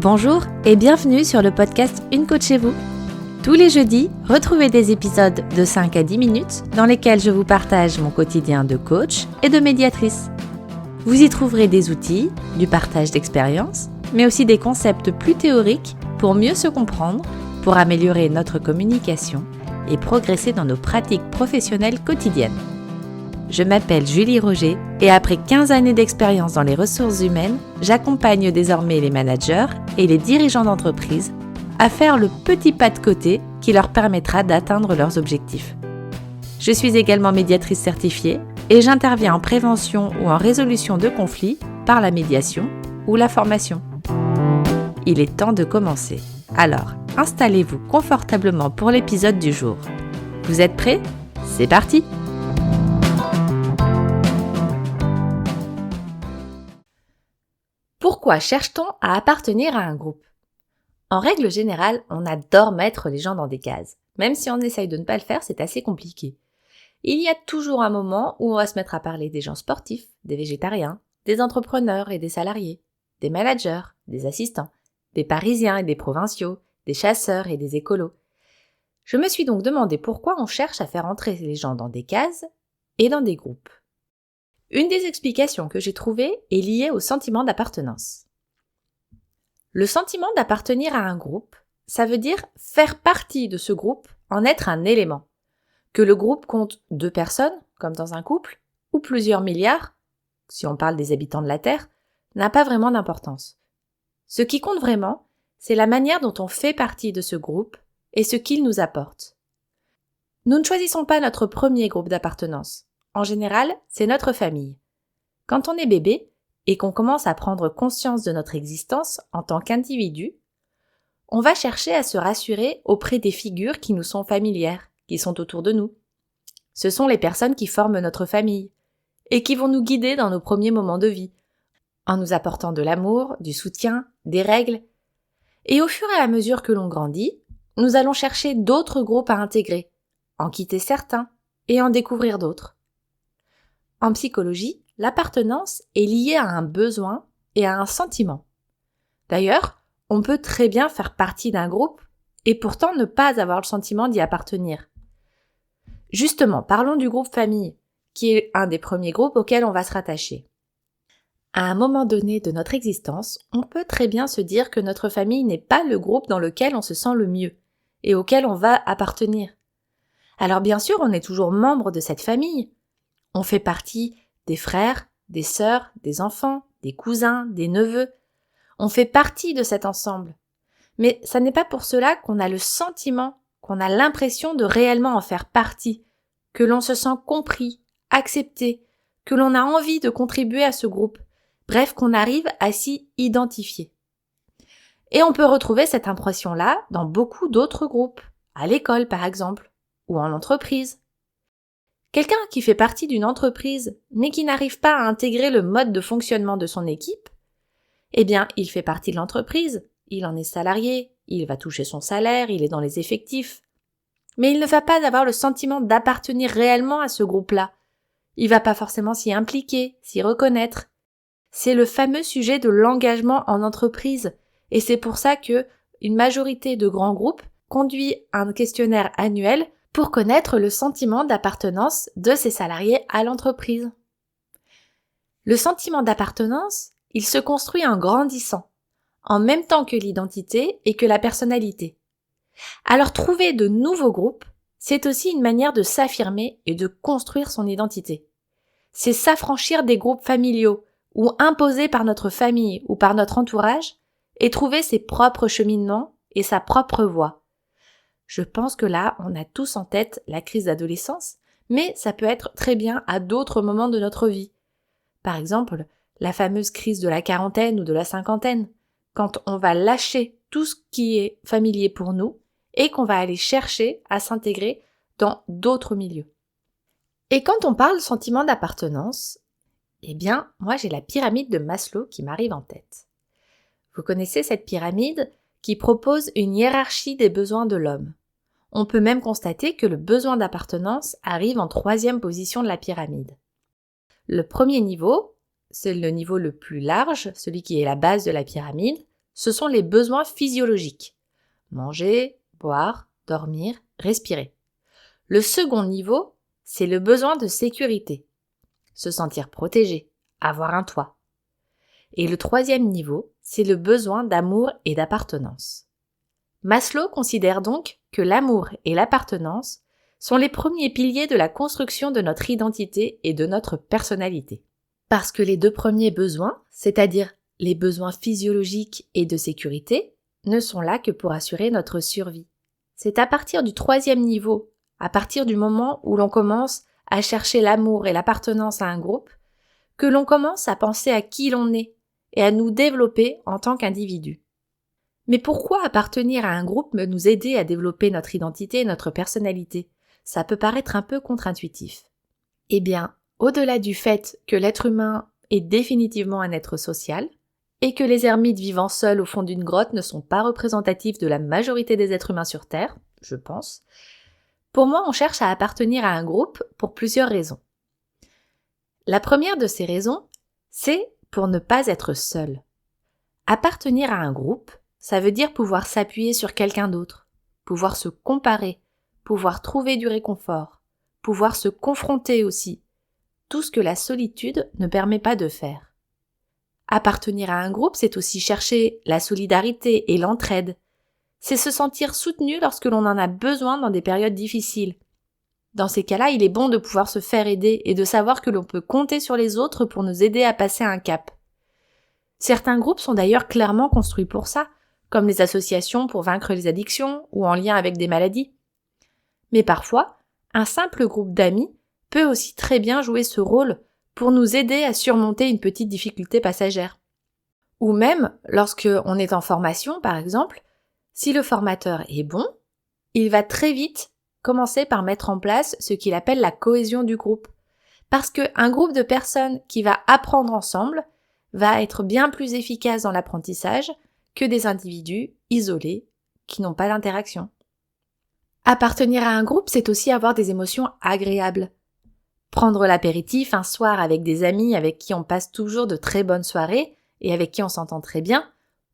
Bonjour et bienvenue sur le podcast Une coach chez vous. Tous les jeudis, retrouvez des épisodes de 5 à 10 minutes dans lesquels je vous partage mon quotidien de coach et de médiatrice. Vous y trouverez des outils, du partage d'expériences, mais aussi des concepts plus théoriques pour mieux se comprendre, pour améliorer notre communication et progresser dans nos pratiques professionnelles quotidiennes. Je m'appelle Julie Roger et après 15 années d'expérience dans les ressources humaines, j'accompagne désormais les managers et les dirigeants d'entreprise à faire le petit pas de côté qui leur permettra d'atteindre leurs objectifs. Je suis également médiatrice certifiée et j'interviens en prévention ou en résolution de conflits par la médiation ou la formation. Il est temps de commencer. Alors, installez-vous confortablement pour l'épisode du jour. Vous êtes prêts ? C'est parti ! Pourquoi cherche-t-on à appartenir à un groupe ? En règle générale, on adore mettre les gens dans des cases. Même si on essaye de ne pas le faire, c'est assez compliqué. Il y a toujours un moment où on va se mettre à parler des gens sportifs, des végétariens, des entrepreneurs et des salariés, des managers, des assistants, des Parisiens et des provinciaux, des chasseurs et des écolos. Je me suis donc demandé pourquoi on cherche à faire entrer les gens dans des cases et dans des groupes. Une des explications que j'ai trouvées est liée au sentiment d'appartenance. Le sentiment d'appartenir à un groupe, ça veut dire faire partie de ce groupe, en être un élément. Que le groupe compte 2 personnes, comme dans un couple, ou plusieurs milliards, si on parle des habitants de la Terre, n'a pas vraiment d'importance. Ce qui compte vraiment, c'est la manière dont on fait partie de ce groupe et ce qu'il nous apporte. Nous ne choisissons pas notre premier groupe d'appartenance. En général, c'est notre famille. Quand on est bébé et qu'on commence à prendre conscience de notre existence en tant qu'individu, on va chercher à se rassurer auprès des figures qui nous sont familières, qui sont autour de nous. Ce sont les personnes qui forment notre famille et qui vont nous guider dans nos premiers moments de vie, en nous apportant de l'amour, du soutien, des règles. Et au fur et à mesure que l'on grandit, nous allons chercher d'autres groupes à intégrer, en quitter certains et en découvrir d'autres. En psychologie, l'appartenance est liée à un besoin et à un sentiment. D'ailleurs, on peut très bien faire partie d'un groupe et pourtant ne pas avoir le sentiment d'y appartenir. Justement, parlons du groupe famille, qui est un des premiers groupes auxquels on va se rattacher. À un moment donné de notre existence, on peut très bien se dire que notre famille n'est pas le groupe dans lequel on se sent le mieux et auquel on va appartenir. Alors bien sûr, on est toujours membre de cette famille. On fait partie des frères, des sœurs, des enfants, des cousins, des neveux. On fait partie de cet ensemble. Mais ça n'est pas pour cela qu'on a le sentiment, qu'on a l'impression de réellement en faire partie, que l'on se sent compris, accepté, que l'on a envie de contribuer à ce groupe, bref qu'on arrive à s'y identifier. Et on peut retrouver cette impression-là dans beaucoup d'autres groupes, à l'école par exemple, ou en entreprise. Quelqu'un qui fait partie d'une entreprise, mais qui n'arrive pas à intégrer le mode de fonctionnement de son équipe, eh bien, il fait partie de l'entreprise, il en est salarié, il va toucher son salaire, il est dans les effectifs. Mais il ne va pas avoir le sentiment d'appartenir réellement à ce groupe-là. Il va pas forcément s'y impliquer, s'y reconnaître. C'est le fameux sujet de l'engagement en entreprise, et c'est pour ça que une majorité de grands groupes conduit un questionnaire annuel pour connaître le sentiment d'appartenance de ses salariés à l'entreprise. Le sentiment d'appartenance, il se construit en grandissant, en même temps que l'identité et que la personnalité. Alors trouver de nouveaux groupes, c'est aussi une manière de s'affirmer et de construire son identité. C'est s'affranchir des groupes familiaux ou imposés par notre famille ou par notre entourage et trouver ses propres cheminements et sa propre voie. Je pense que là, on a tous en tête la crise d'adolescence, mais ça peut être très bien à d'autres moments de notre vie. Par exemple, la fameuse crise de la quarantaine ou de la cinquantaine, quand on va lâcher tout ce qui est familier pour nous et qu'on va aller chercher à s'intégrer dans d'autres milieux. Et quand on parle sentiment d'appartenance, eh bien, moi j'ai la pyramide de Maslow qui m'arrive en tête. Vous connaissez cette pyramide qui propose une hiérarchie des besoins de l'homme. On peut même constater que le besoin d'appartenance arrive en 3e position de la pyramide. Le premier niveau, c'est le niveau le plus large, celui qui est la base de la pyramide, ce sont les besoins physiologiques. Manger, boire, dormir, respirer. Le second niveau, c'est le besoin de sécurité. Se sentir protégé, avoir un toit. Et le troisième niveau, c'est le besoin d'amour et d'appartenance. Maslow considère donc que l'amour et l'appartenance sont les premiers piliers de la construction de notre identité et de notre personnalité. Parce que les deux premiers besoins, c'est-à-dire les besoins physiologiques et de sécurité, ne sont là que pour assurer notre survie. C'est à partir du troisième niveau, à partir du moment où l'on commence à chercher l'amour et l'appartenance à un groupe, que l'on commence à penser à qui l'on est et à nous développer en tant qu'individu. Mais pourquoi appartenir à un groupe peut nous aider à développer notre identité et notre personnalité ? Ça peut paraître un peu contre-intuitif. Eh bien, au-delà du fait que l'être humain est définitivement un être social, et que les ermites vivant seuls au fond d'une grotte ne sont pas représentatifs de la majorité des êtres humains sur Terre, je pense, pour moi on cherche à appartenir à un groupe pour plusieurs raisons. La première de ces raisons, c'est pour ne pas être seul. Appartenir à un groupe, ça veut dire pouvoir s'appuyer sur quelqu'un d'autre, pouvoir se comparer, pouvoir trouver du réconfort, pouvoir se confronter aussi, tout ce que la solitude ne permet pas de faire. Appartenir à un groupe, c'est aussi chercher la solidarité et l'entraide. C'est se sentir soutenu lorsque l'on en a besoin dans des périodes difficiles. Dans ces cas-là, il est bon de pouvoir se faire aider et de savoir que l'on peut compter sur les autres pour nous aider à passer un cap. Certains groupes sont d'ailleurs clairement construits pour ça, comme les associations pour vaincre les addictions ou en lien avec des maladies. Mais parfois, un simple groupe d'amis peut aussi très bien jouer ce rôle pour nous aider à surmonter une petite difficulté passagère. Ou même, lorsque on est en formation, par exemple, si le formateur est bon, il va très vite commencer par mettre en place ce qu'il appelle la cohésion du groupe. Parce qu'un groupe de personnes qui va apprendre ensemble va être bien plus efficace dans l'apprentissage que des individus isolés qui n'ont pas d'interaction. Appartenir à un groupe, c'est aussi avoir des émotions agréables. Prendre l'apéritif un soir avec des amis avec qui on passe toujours de très bonnes soirées et avec qui on s'entend très bien,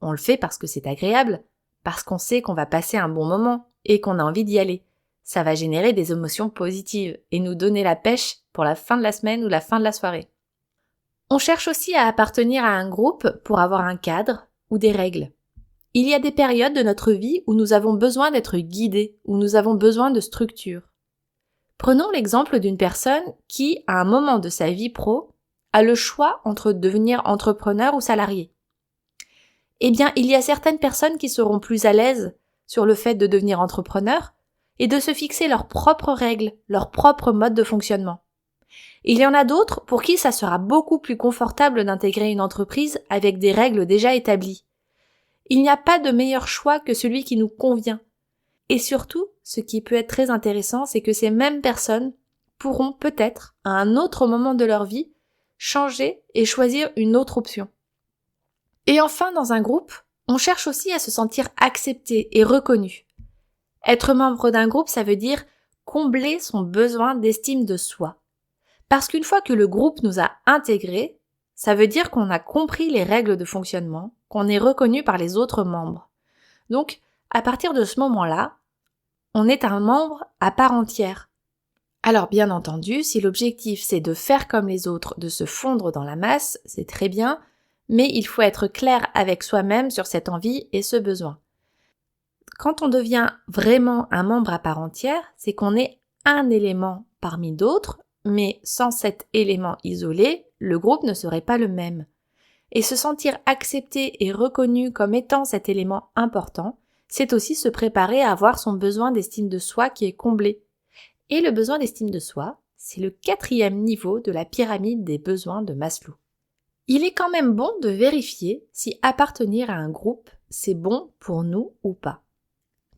on le fait parce que c'est agréable, parce qu'on sait qu'on va passer un bon moment et qu'on a envie d'y aller. Ça va générer des émotions positives et nous donner la pêche pour la fin de la semaine ou la fin de la soirée. On cherche aussi à appartenir à un groupe pour avoir un cadre ou des règles. Il y a des périodes de notre vie où nous avons besoin d'être guidés, où nous avons besoin de structure. Prenons l'exemple d'une personne qui, à un moment de sa vie pro, a le choix entre devenir entrepreneur ou salarié. Eh bien, il y a certaines personnes qui seront plus à l'aise sur le fait de devenir entrepreneur et de se fixer leurs propres règles, leur propre mode de fonctionnement. Il y en a d'autres pour qui ça sera beaucoup plus confortable d'intégrer une entreprise avec des règles déjà établies. Il n'y a pas de meilleur choix que celui qui nous convient. Et surtout, ce qui peut être très intéressant, c'est que ces mêmes personnes pourront peut-être, à un autre moment de leur vie, changer et choisir une autre option. Et enfin, dans un groupe, on cherche aussi à se sentir accepté et reconnu. Être membre d'un groupe, ça veut dire combler son besoin d'estime de soi. Parce qu'une fois que le groupe nous a intégrés, ça veut dire qu'on a compris les règles de fonctionnement, qu'on est reconnu par les autres membres. Donc, à partir de ce moment-là, on est un membre à part entière. Alors bien entendu, si l'objectif c'est de faire comme les autres, de se fondre dans la masse, c'est très bien, mais il faut être clair avec soi-même sur cette envie et ce besoin. Quand on devient vraiment un membre à part entière, c'est qu'on est un élément parmi d'autres, mais sans cet élément isolé, le groupe ne serait pas le même. Et se sentir accepté et reconnu comme étant cet élément important, c'est aussi se préparer à avoir son besoin d'estime de soi qui est comblé. Et le besoin d'estime de soi, c'est le 4e niveau de la pyramide des besoins de Maslow. Il est quand même bon de vérifier si appartenir à un groupe, c'est bon pour nous ou pas.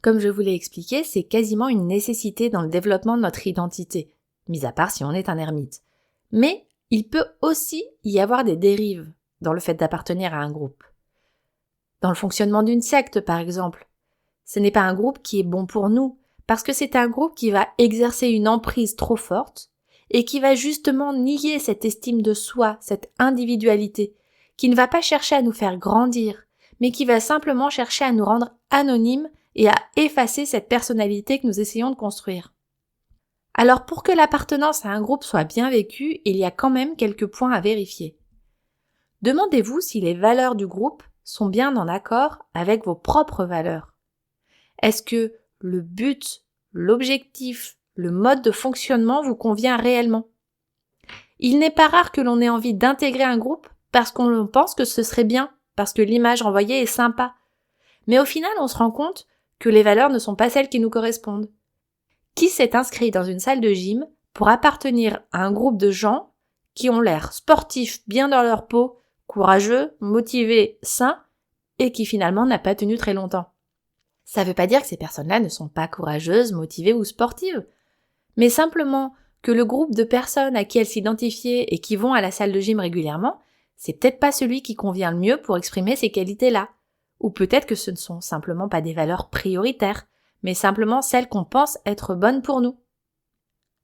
Comme je vous l'ai expliqué, c'est quasiment une nécessité dans le développement de notre identité, mis à part si on est un ermite. Mais il peut aussi y avoir des dérives dans le fait d'appartenir à un groupe. Dans le fonctionnement d'une secte, par exemple, ce n'est pas un groupe qui est bon pour nous, parce que c'est un groupe qui va exercer une emprise trop forte et qui va justement nier cette estime de soi, cette individualité, qui ne va pas chercher à nous faire grandir, mais qui va simplement chercher à nous rendre anonymes et à effacer cette personnalité que nous essayons de construire. Alors pour que l'appartenance à un groupe soit bien vécue, il y a quand même quelques points à vérifier. Demandez-vous si les valeurs du groupe sont bien en accord avec vos propres valeurs. Est-ce que le but, l'objectif, le mode de fonctionnement vous convient réellement? Il n'est pas rare que l'on ait envie d'intégrer un groupe parce qu'on pense que ce serait bien, parce que l'image envoyée est sympa. Mais au final, on se rend compte que les valeurs ne sont pas celles qui nous correspondent. Qui s'est inscrit dans une salle de gym pour appartenir à un groupe de gens qui ont l'air sportifs, bien dans leur peau, courageux, motivés, sains, et qui finalement n'a pas tenu très longtemps? Ça veut pas dire que ces personnes-là ne sont pas courageuses, motivées ou sportives, mais simplement que le groupe de personnes à qui elles s'identifiaient et qui vont à la salle de gym régulièrement, c'est peut-être pas celui qui convient le mieux pour exprimer ces qualités-là. Ou peut-être que ce ne sont simplement pas des valeurs prioritaires, mais simplement celles qu'on pense être bonnes pour nous.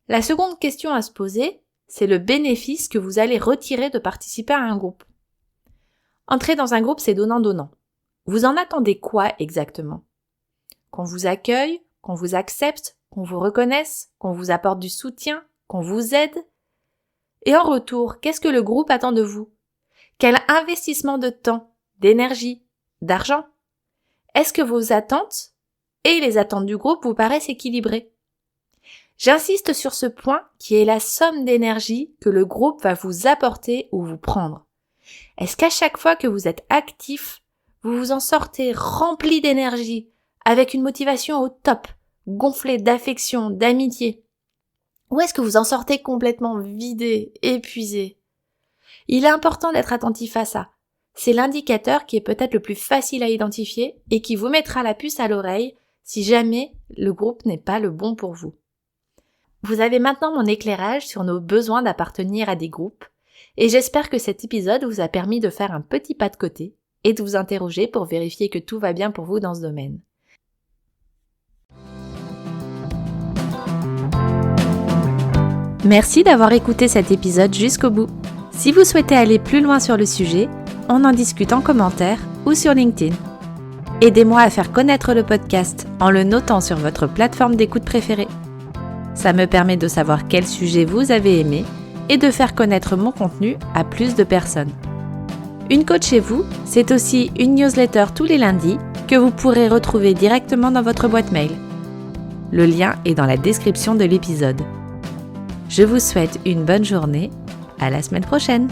La seconde question à se poser, c'est le bénéfice que vous allez retirer de participer à un groupe. Entrer dans un groupe, c'est donnant-donnant. Vous en attendez quoi exactement? Qu'on vous accueille, qu'on vous accepte, qu'on vous reconnaisse, qu'on vous apporte du soutien, qu'on vous aide? Et en retour, qu'est-ce que le groupe attend de vous? Quel investissement de temps, d'énergie, d'argent? Est-ce que vos attentes et les attentes du groupe vous paraissent équilibrées? J'insiste sur ce point qui est la somme d'énergie que le groupe va vous apporter ou vous prendre. Est-ce qu'à chaque fois que vous êtes actif, vous vous en sortez rempli d'énergie, avec une motivation au top, gonflé d'affection, d'amitié? Ou est-ce que vous en sortez complètement vidé, épuisé? Il est important d'être attentif à ça. C'est l'indicateur qui est peut-être le plus facile à identifier et qui vous mettra la puce à l'oreille si jamais le groupe n'est pas le bon pour vous. Vous avez maintenant mon éclairage sur nos besoins d'appartenir à des groupes et j'espère que cet épisode vous a permis de faire un petit pas de côté et de vous interroger pour vérifier que tout va bien pour vous dans ce domaine. Merci d'avoir écouté cet épisode jusqu'au bout. Si vous souhaitez aller plus loin sur le sujet, on en discute en commentaire ou sur LinkedIn. Aidez-moi à faire connaître le podcast en le notant sur votre plateforme d'écoute préférée. Ça me permet de savoir quel sujet vous avez aimé et de faire connaître mon contenu à plus de personnes. Une coach chez vous, c'est aussi une newsletter tous les lundis que vous pourrez retrouver directement dans votre boîte mail. Le lien est dans la description de l'épisode. Je vous souhaite une bonne journée. À la semaine prochaine!